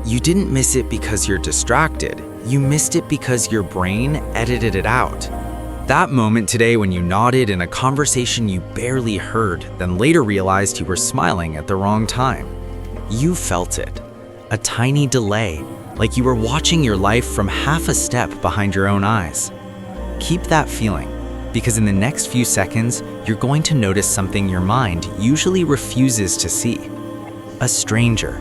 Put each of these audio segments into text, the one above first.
You didn't miss it because you're distracted. You missed it because your brain edited it out. That moment today when you nodded in a conversation you barely heard, then later realized you were smiling at the wrong time. You felt it. A tiny delay, like you were watching your life from half a step behind your own eyes. Keep that feeling, because in the next few seconds, you're going to notice something your mind usually refuses to see. A stranger.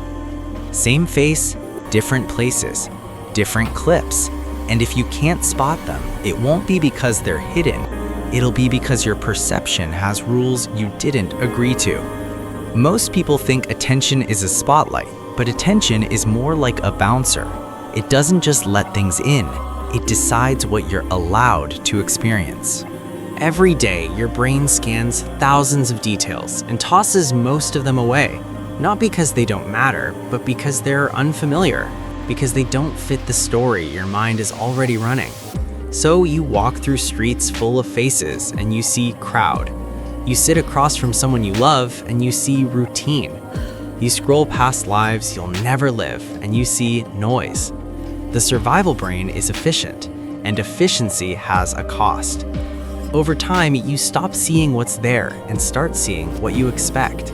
Same face, different places, different clips. And if you can't spot them, it won't be because they're hidden. It'll be because your perception has rules you didn't agree to. Most people think attention is a spotlight, but attention is more like a bouncer. It doesn't just let things in, it decides what you're allowed to experience. Every day, your brain scans thousands of details and tosses most of them away. Not because they don't matter, but because they're unfamiliar, because they don't fit the story your mind is already running. So you walk through streets full of faces and you see crowd. You sit across from someone you love and you see routine. You scroll past lives you'll never live and you see noise. The survival brain is efficient, and efficiency has a cost. Over time, you stop seeing what's there and start seeing what you expect.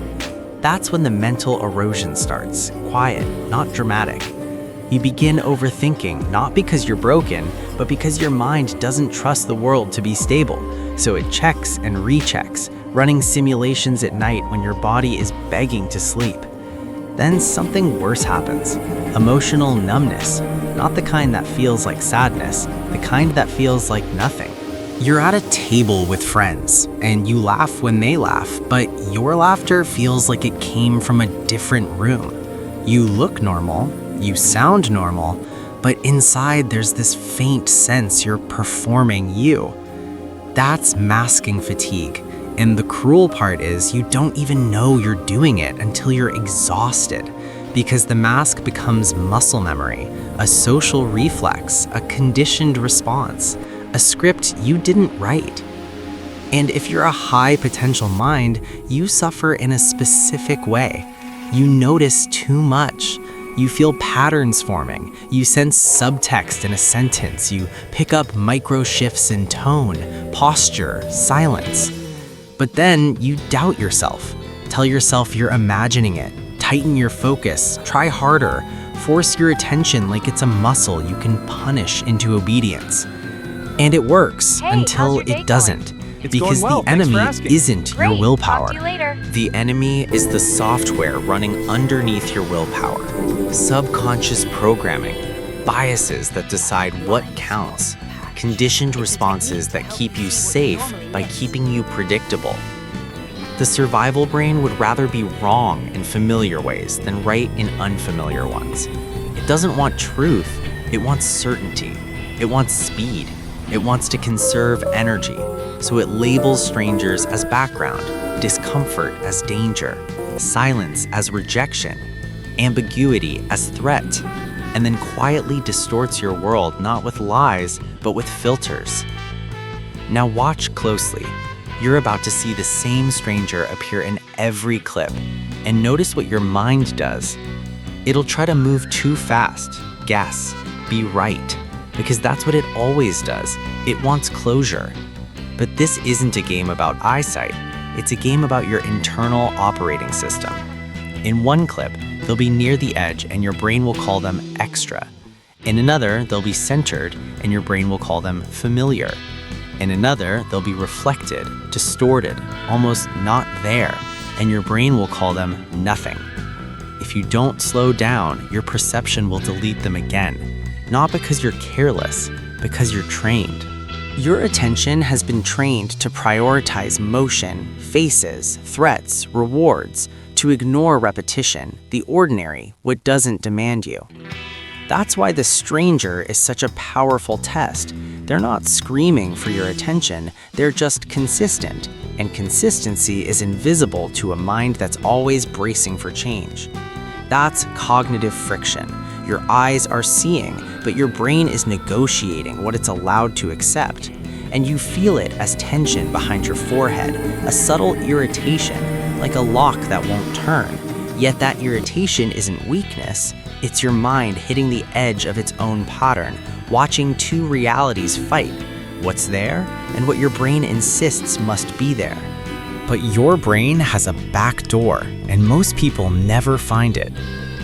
That's when the mental erosion starts, quiet, not dramatic. You begin overthinking, not because you're broken, but because your mind doesn't trust the world to be stable. So it checks and rechecks, running simulations at night when your body is begging to sleep. Then something worse happens. Emotional numbness. Not the kind that feels like sadness, the kind that feels like nothing. You're at a table with friends, and you laugh when they laugh, but your laughter feels like it came from a different room. You look normal, you sound normal, but inside there's this faint sense you're performing you. That's masking fatigue, and the cruel part is you don't even know you're doing it until you're exhausted, because the mask becomes muscle memory, a social reflex, a conditioned response, a script you didn't write. And if you're a high potential mind, you suffer in a specific way. You notice too much. You feel patterns forming. You sense subtext in a sentence. You pick up micro shifts in tone, posture, silence. But then you doubt yourself. Tell yourself you're imagining it. Tighten your focus. Try harder. Force your attention like it's a muscle you can punish into obedience. And it works until it doesn't. Because the enemy isn't your willpower. The enemy is the software running underneath your willpower. Subconscious programming, biases that decide what counts, conditioned responses that keep you safe by keeping you predictable. The survival brain would rather be wrong in familiar ways than right in unfamiliar ones. It doesn't want truth, it wants certainty. It wants speed. It wants to conserve energy, so it labels strangers as background, discomfort as danger, silence as rejection, ambiguity as threat, and then quietly distorts your world not with lies, but with filters. Now watch closely. You're about to see the same stranger appear in every clip, and notice what your mind does. It'll try to move too fast, guess, be right, because that's what it always does. It wants closure. But this isn't a game about eyesight. It's a game about your internal operating system. In one clip, they'll be near the edge and your brain will call them extra. In another, they'll be centered and your brain will call them familiar. In another, they'll be reflected, distorted, almost not there, and your brain will call them nothing. If you don't slow down, your perception will delete them again. Not because you're careless, because you're trained. Your attention has been trained to prioritize motion, faces, threats, rewards, to ignore repetition, the ordinary, what doesn't demand you. That's why the stranger is such a powerful test. They're not screaming for your attention, they're just consistent, and consistency is invisible to a mind that's always bracing for change. That's cognitive friction. Your eyes are seeing, but your brain is negotiating what it's allowed to accept. And you feel it as tension behind your forehead, a subtle irritation, like a lock that won't turn. Yet that irritation isn't weakness, it's your mind hitting the edge of its own pattern, watching two realities fight, what's there and what your brain insists must be there. But your brain has a back door, and most people never find it.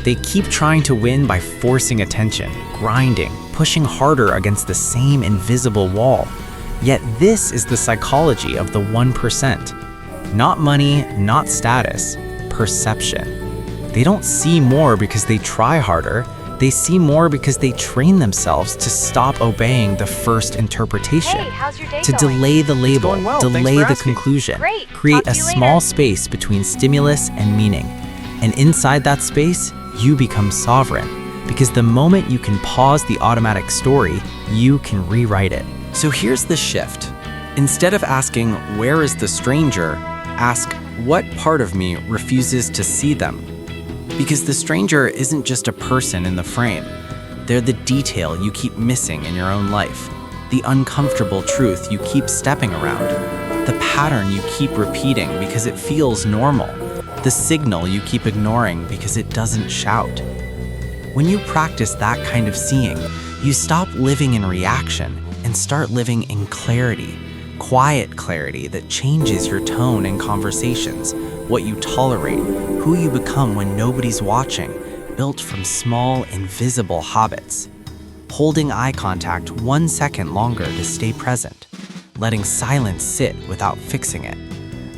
They keep trying to win by forcing attention, grinding, pushing harder against the same invisible wall. Yet this is the psychology of the 1%. Not money, not status, perception. They don't see more because they try harder. They see more because they train themselves to stop obeying the first interpretation, Hey, how's your day to going? delay the label, going well. Thanks delay for the asking. conclusion, Great. create Talk a to you small later. space between stimulus and meaning. And inside that space, you become sovereign, because the moment you can pause the automatic story, you can rewrite it. So here's the shift. Instead of asking, where is the stranger, ask, what part of me refuses to see them? Because the stranger isn't just a person in the frame. They're the detail you keep missing in your own life, the uncomfortable truth you keep stepping around, the pattern you keep repeating because it feels normal, the signal you keep ignoring because it doesn't shout. When you practice that kind of seeing, you stop living in reaction and start living in clarity, quiet clarity that changes your tone in conversations, what you tolerate, who you become when nobody's watching, built from small, invisible habits. Holding eye contact 1 second longer to stay present, letting silence sit without fixing it,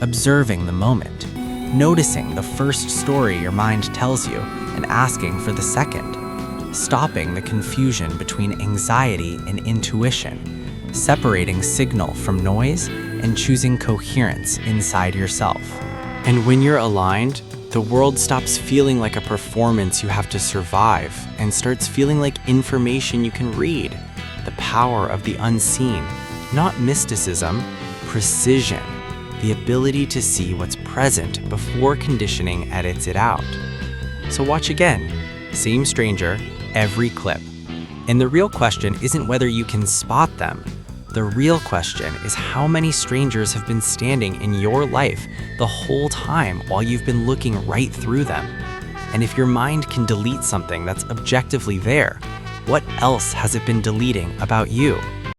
observing the moment, noticing the first story your mind tells you and asking for the second, stopping the confusion between anxiety and intuition, separating signal from noise and choosing coherence inside yourself. And when you're aligned, the world stops feeling like a performance you have to survive and starts feeling like information you can read. The power of the unseen, not mysticism, precision, the ability to see what's present before conditioning edits it out. So watch again, same stranger, every clip. And the real question isn't whether you can spot them. The real question is how many strangers have been standing in your life the whole time while you've been looking right through them. And if your mind can delete something that's objectively there, what else has it been deleting about you?